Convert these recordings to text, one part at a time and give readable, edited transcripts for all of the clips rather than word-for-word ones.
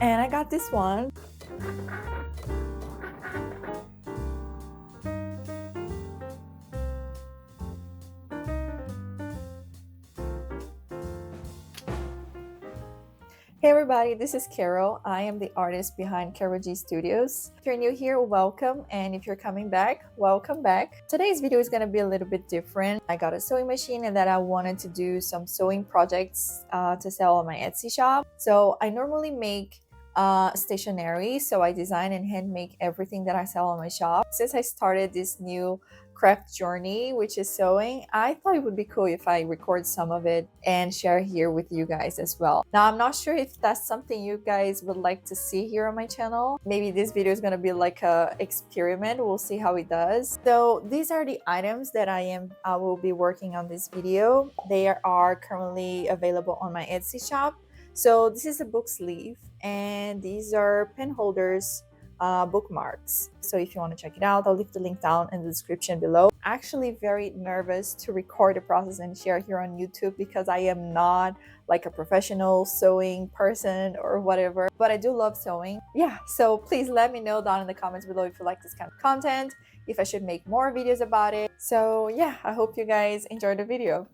And I got this one. Hey everybody, this is Carol. I am the artist behind Studios. If you're new here, welcome, and if you're coming back, welcome back. Today's video is going to be a little bit different. I got a sewing machine and that I wanted to do some sewing projects to sell on my Etsy shop. So I normally make stationery, so I design and hand make everything that I sell on my shop. Since I started this new craft journey, which is sewing, I thought it would be cool if I record some of it and share here with you guys as well. Now, I'm not sure if that's something you guys would like to see here on my channel. Maybe this video is going to be like a experiment. We'll see how it does. So these are the items that I will be working on this video. They are currently available on my Etsy shop. So this is a book sleeve and these are pen holders, bookmarks. So if you want to check it out, I'll leave the link down in the description below. Actually very nervous to record the process and share here on YouTube because I am not like a professional sewing person or whatever, but I do love sewing. Yeah, so please let me know down in the comments below if you like this kind of content, if I should make more videos about it. So yeah, I hope you guys enjoy the video.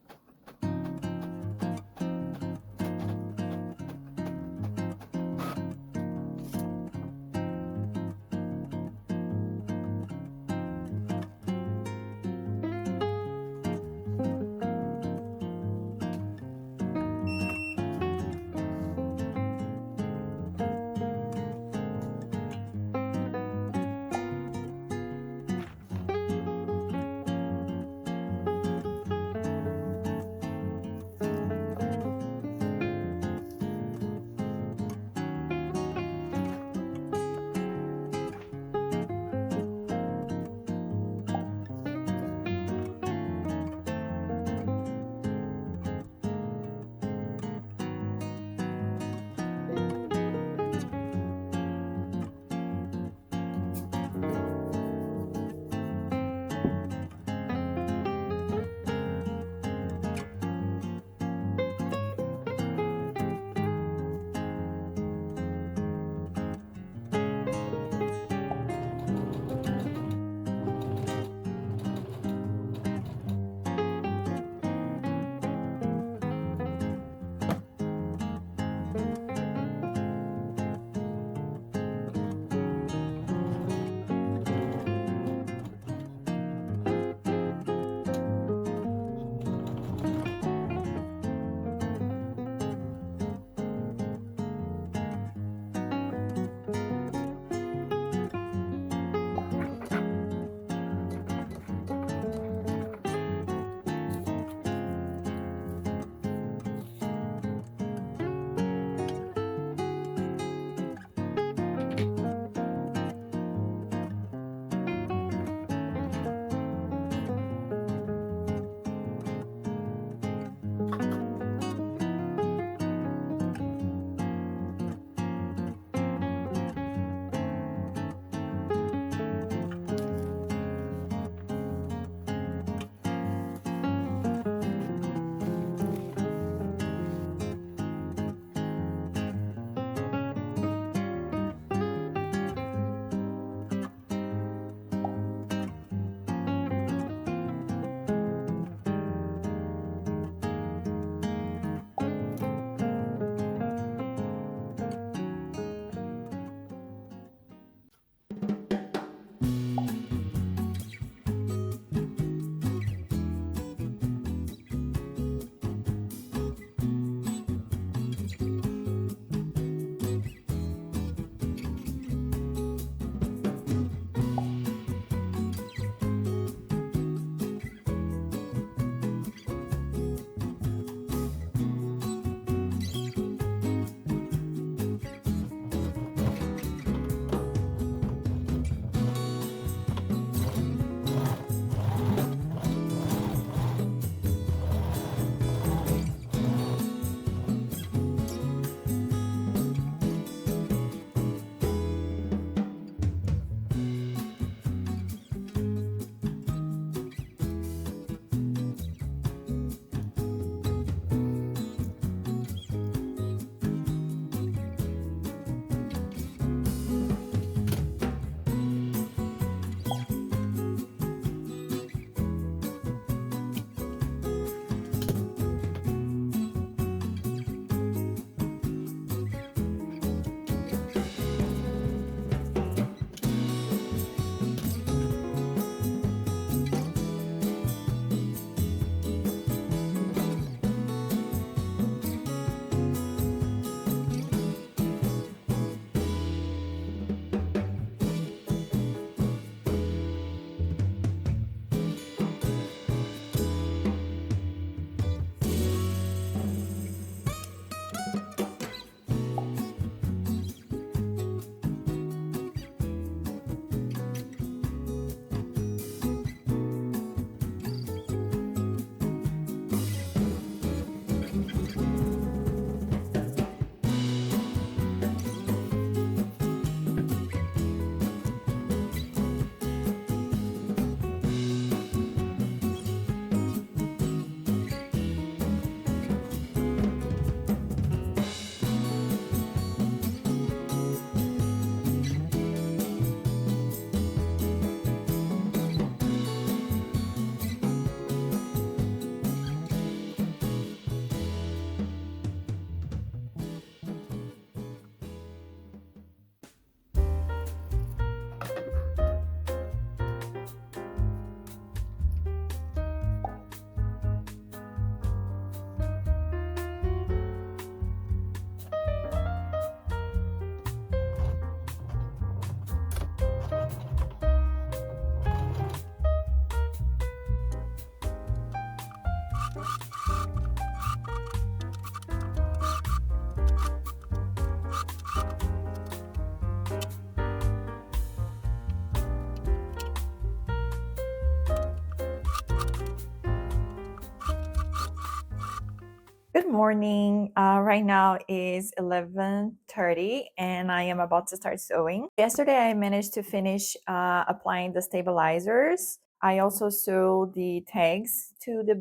Good morning. Right now is 11:30 and I am about to start sewing. Yesterday I managed to finish applying the stabilizers. I also sewed the tags to the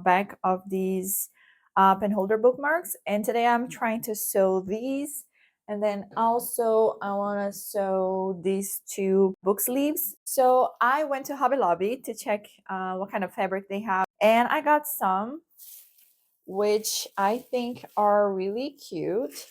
back of these pen holder bookmarks, and today I'm trying to sew these, and then also I want to sew these two book sleeves. So I went to Hobby Lobby to check what kind of fabric they have, and I got some which I think are really cute.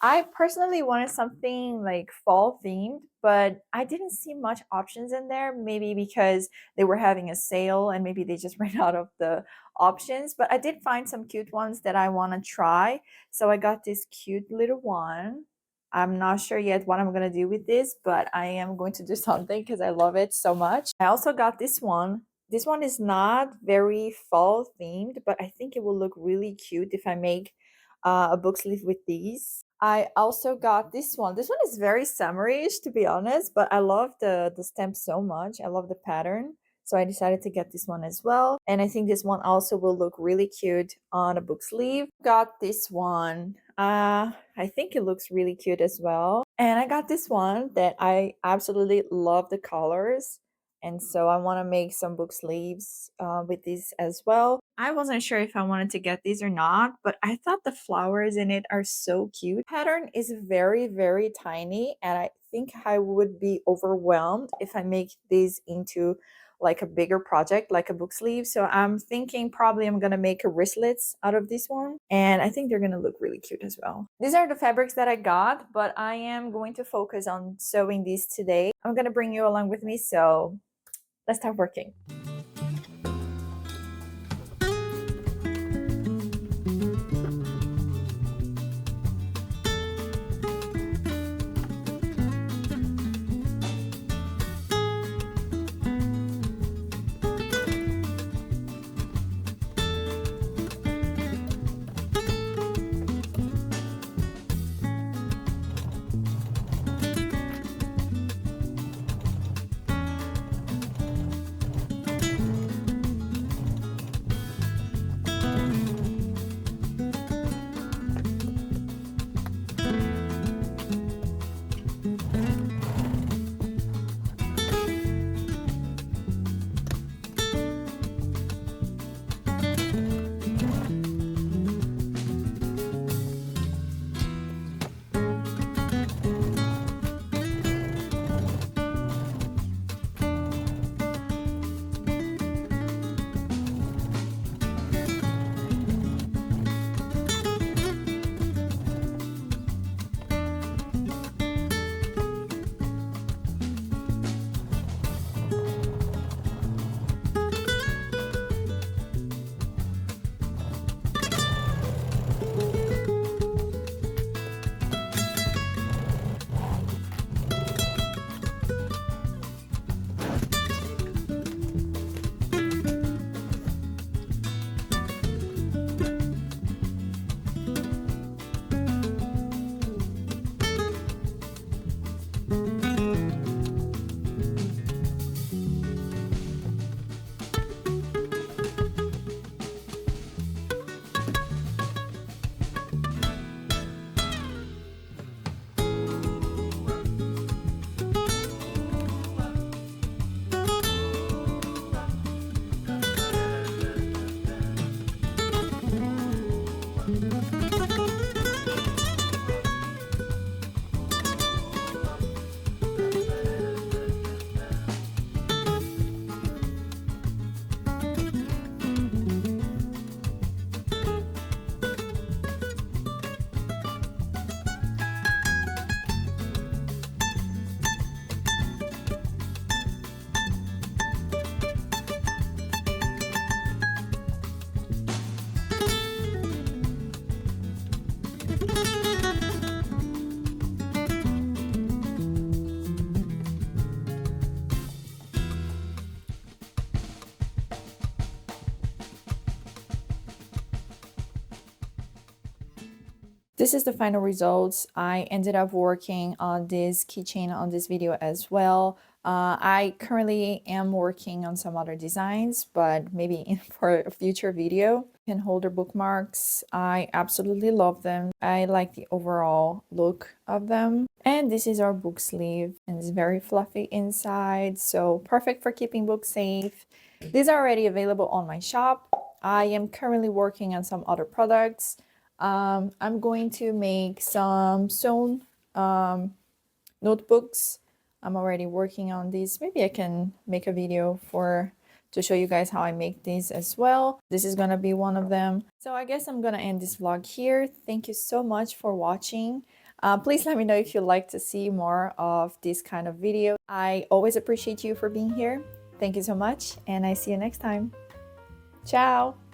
I personally wanted something like fall themed, but I didn't see much options in there. Maybe because they were having a sale and maybe they just ran out of the options. But I did find some cute ones that I want to try. So I got this cute little one. I'm not sure yet what I'm going to do with this, but I am going to do something because I love it so much. I also got this one. This one is not very fall themed, but I think it will look really cute if I make a book sleeve with these. I also got this one. This one is very summerish, to be honest, but I love the stamp so much. I love the pattern. So I decided to get this one as well. And I think this one also will look really cute on a book sleeve. Got this one. I think it looks really cute as well. And I got this one that I absolutely love the colors. And so I want to make some book sleeves with these as well. I wasn't sure if I wanted to get these or not, but I thought the flowers in it are so cute. Pattern is very, very tiny, and I think I would be overwhelmed if I make these into like a bigger project, like a book sleeve. So I'm thinking probably I'm gonna make a wristlets out of this one, and I think they're gonna look really cute as well. These are the fabrics that I got, but I am going to focus on sewing these today. I'm gonna bring you along with me, so let's start working. This is the final results. I ended up working on this keychain on this video as well. I currently am working on some other designs, but maybe for a future video. Pen holder bookmarks, I absolutely love them. I like the overall look of them. And this is our book sleeve, and it's very fluffy inside, so perfect for keeping books safe. These are already available on my shop. I am currently working on some other products. I'm going to make some sewn notebooks. I'm already working on these. Maybe I can make a video to show you guys how I make these as well. This is gonna be one of them. So I guess I'm gonna end this vlog here. Thank you so much for watching. Please let me know if you'd like to see more of this kind of video. I always appreciate you for being here. Thank you so much, and I see you next time. Ciao!